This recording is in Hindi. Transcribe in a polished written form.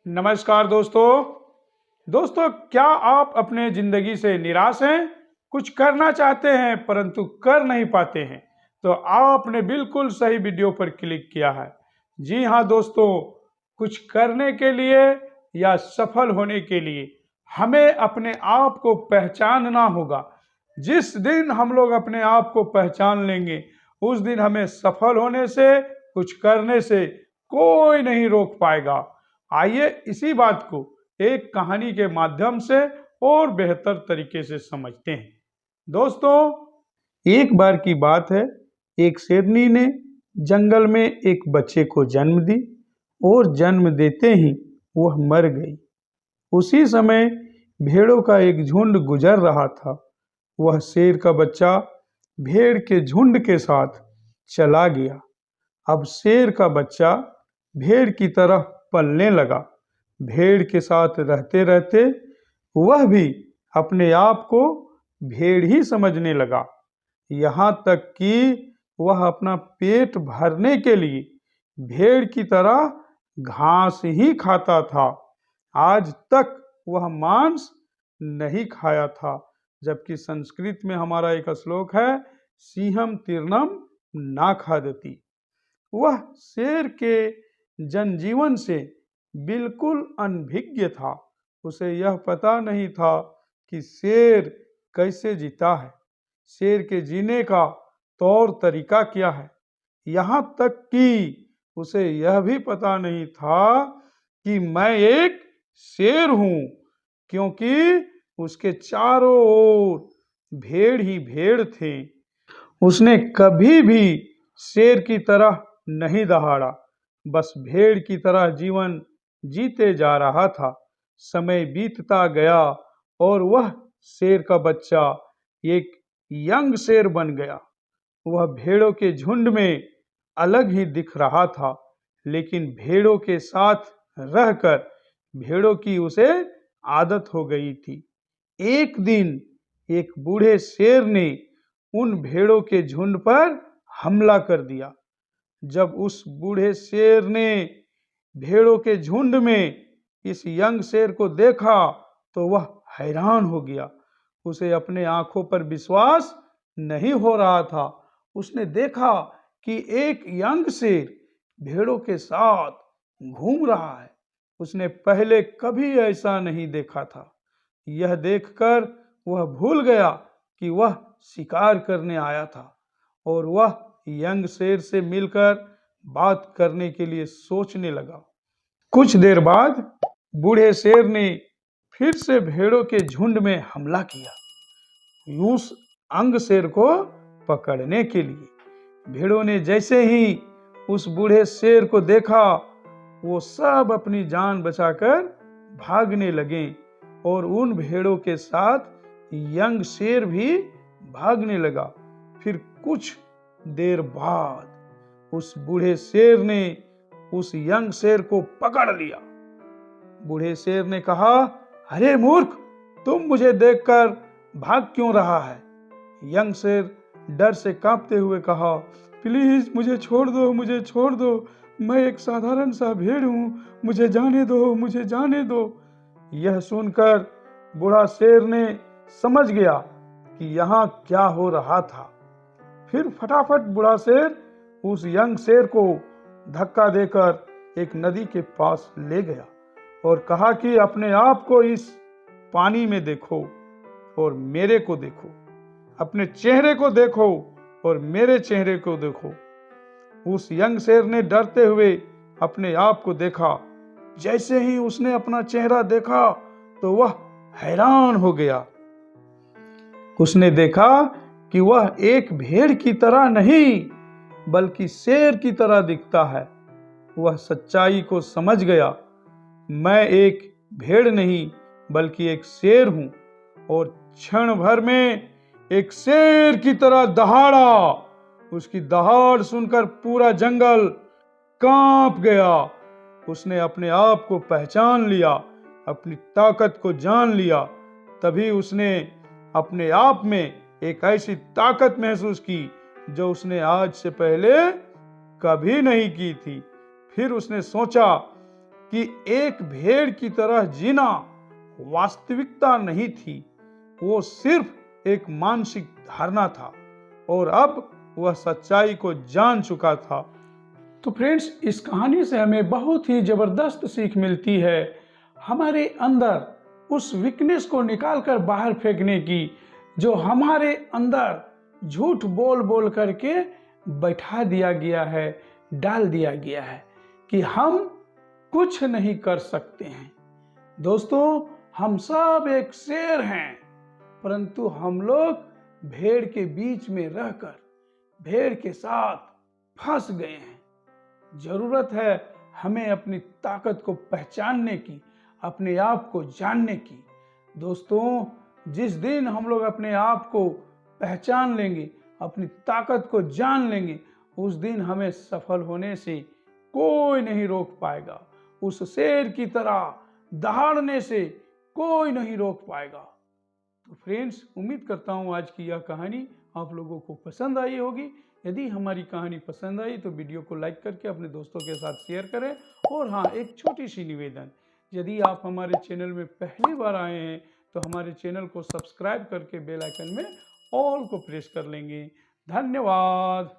नमस्कार दोस्तों, क्या आप अपने जिंदगी से निराश हैं? कुछ करना चाहते हैं परंतु कर नहीं पाते हैं? तो आपने बिल्कुल सही वीडियो पर क्लिक किया है। जी हाँ दोस्तों, कुछ करने के लिए या सफल होने के लिए हमें अपने आप को पहचानना होगा। जिस दिन हम लोग अपने आप को पहचान लेंगे उस दिन हमें सफल होने से, कुछ करने से कोई नहीं रोक पाएगा। आइए इसी बात को एक कहानी के माध्यम से और बेहतर तरीके से समझते हैं। दोस्तों, एक बार की बात है, एक शेरनी ने जंगल में एक बच्चे को जन्म दी और जन्म देते ही वह मर गई। उसी समय भेड़ों का एक झुंड गुजर रहा था। वह शेर का बच्चा भेड़ के झुंड के साथ चला गया। अब शेर का बच्चा भेड़ की तरह पलने लगा। भेड़ के साथ रहते रहते वह भी अपने आप को भेड़ ही समझने लगा। यहाँ तक कि वह अपना पेट भरने के लिए भेड़ की तरह घास ही खाता था। आज तक वह मांस नहीं खाया था। जबकि संस्कृत में हमारा एक श्लोक है, सिंहम तीर्णम ना खादति। वह शेर के जनजीवन से बिल्कुल अनभिज्ञ था। उसे यह पता नहीं था कि शेर कैसे जीता है, शेर के जीने का तौर तरीका क्या है। यहाँ तक कि उसे यह भी पता नहीं था कि मैं एक शेर हूँ, क्योंकि उसके चारों ओर भेड़ ही भेड़ थे। उसने कभी भी शेर की तरह नहीं दहाड़ा, बस भेड़ की तरह जीवन जीते जा रहा था। समय बीतता गया और वह शेर का बच्चा एक यंग शेर बन गया। वह भेड़ों के झुंड में अलग ही दिख रहा था, लेकिन भेड़ों के साथ रहकर भेड़ों की उसे आदत हो गई थी। एक दिन एक बूढ़े शेर ने उन भेड़ों के झुंड पर हमला कर दिया। जब उस बूढ़े शेर ने भेड़ों के झुंड में इस यंग शेर को देखा तो वह हैरान हो गया। उसे अपने आंखों पर विश्वास नहीं हो रहा था। उसने देखा कि एक यंग शेर भेड़ों के साथ घूम रहा है। उसने पहले कभी ऐसा नहीं देखा था। यह देखकर वह भूल गया कि वह शिकार करने आया था और वह यंग शेर से मिलकर बात करने के लिए सोचने लगा। कुछ देर बाद बूढ़े शेर ने फिर से भेड़ों के झुंड में हमला किया, उस यंग शेर को पकड़ने के लिए। भेड़ों ने जैसे ही उस बूढ़े शेर को देखा, वो सब अपनी जान बचाकर भागने लगे और उन भेड़ों के साथ यंग शेर भी भागने लगा। फिर कुछ देर बाद उस बूढ़े शेर ने उस यंग शेर को पकड़ लिया। बूढ़े शेर ने कहा, अरे मूर्ख, तुम मुझे देखकर भाग क्यों रहा है? यंग शेर डर से कांपते हुए कहा, प्लीज मुझे छोड़ दो, मुझे छोड़ दो, मैं एक साधारण सा भेड़ हूँ, मुझे जाने दो, मुझे जाने दो। यह सुनकर बूढ़ा शेर ने समझ गया कि यहाँ क्या हो रहा था। फिर फटाफट बूढ़ा शेर उस यंग शेर को धक्का देकर एक नदी के पास ले गया और कहा कि अपने आप को इस पानी में देखो और मेरे को देखो, अपने चेहरे को देखो और मेरे चेहरे को देखो। उस यंग शेर ने डरते हुए अपने आप को देखा। जैसे ही उसने अपना चेहरा देखा तो वह हैरान हो गया। उसने देखा कि वह एक भेड़ की तरह नहीं बल्कि शेर की तरह दिखता है। वह सच्चाई को समझ गया। मैं एक भेड़ नहीं बल्कि एक शेर हूं, और क्षण भर में एक शेर की तरह दहाड़ा। उसकी दहाड़ सुनकर पूरा जंगल कांप गया। उसने अपने आप को पहचान लिया, अपनी ताकत को जान लिया। तभी उसने अपने आप में एक ऐसी ताकत महसूस की जो उसने आज से पहले कभी नहीं की थी। फिर उसने सोचा कि एक भेड़ की तरह जीना वास्तविकता नहीं थी, वो सिर्फ एक मानसिक धारणा था और अब वह सच्चाई को जान चुका था। तो फ्रेंड्स, इस कहानी से हमें बहुत ही जबरदस्त सीख मिलती है। हमारे अंदर उस वीकनेस को निकालकर बाहर फेंकने की, जो हमारे अंदर झूठ बोल बोल करके बैठा दिया गया है, डाल दिया गया है कि हम कुछ नहीं कर सकते हैं। दोस्तों, हम सब एक शेर हैं, परंतु हम लोग भेड़ के बीच में रहकर भेड़ के साथ फंस गए हैं। जरूरत है हमें अपनी ताकत को पहचानने की, अपने आप को जानने की। दोस्तों, जिस दिन हम लोग अपने आप को पहचान लेंगे, अपनी ताकत को जान लेंगे, उस दिन हमें सफल होने से कोई नहीं रोक पाएगा। उस शेर की तरह दहाड़ने से कोई नहीं रोक पाएगा। तो फ्रेंड्स, उम्मीद करता हूँ आज की यह कहानी आप लोगों को पसंद आई होगी। यदि हमारी कहानी पसंद आई तो वीडियो को लाइक करके अपने दोस्तों के साथ शेयर करें। और हाँ, एक छोटी सी निवेदन, यदि आप हमारे चैनल में पहली बार आए हैं तो हमारे चैनल को सब्सक्राइब करके बेल आइकन में ऑल को प्रेस कर लेंगे। धन्यवाद।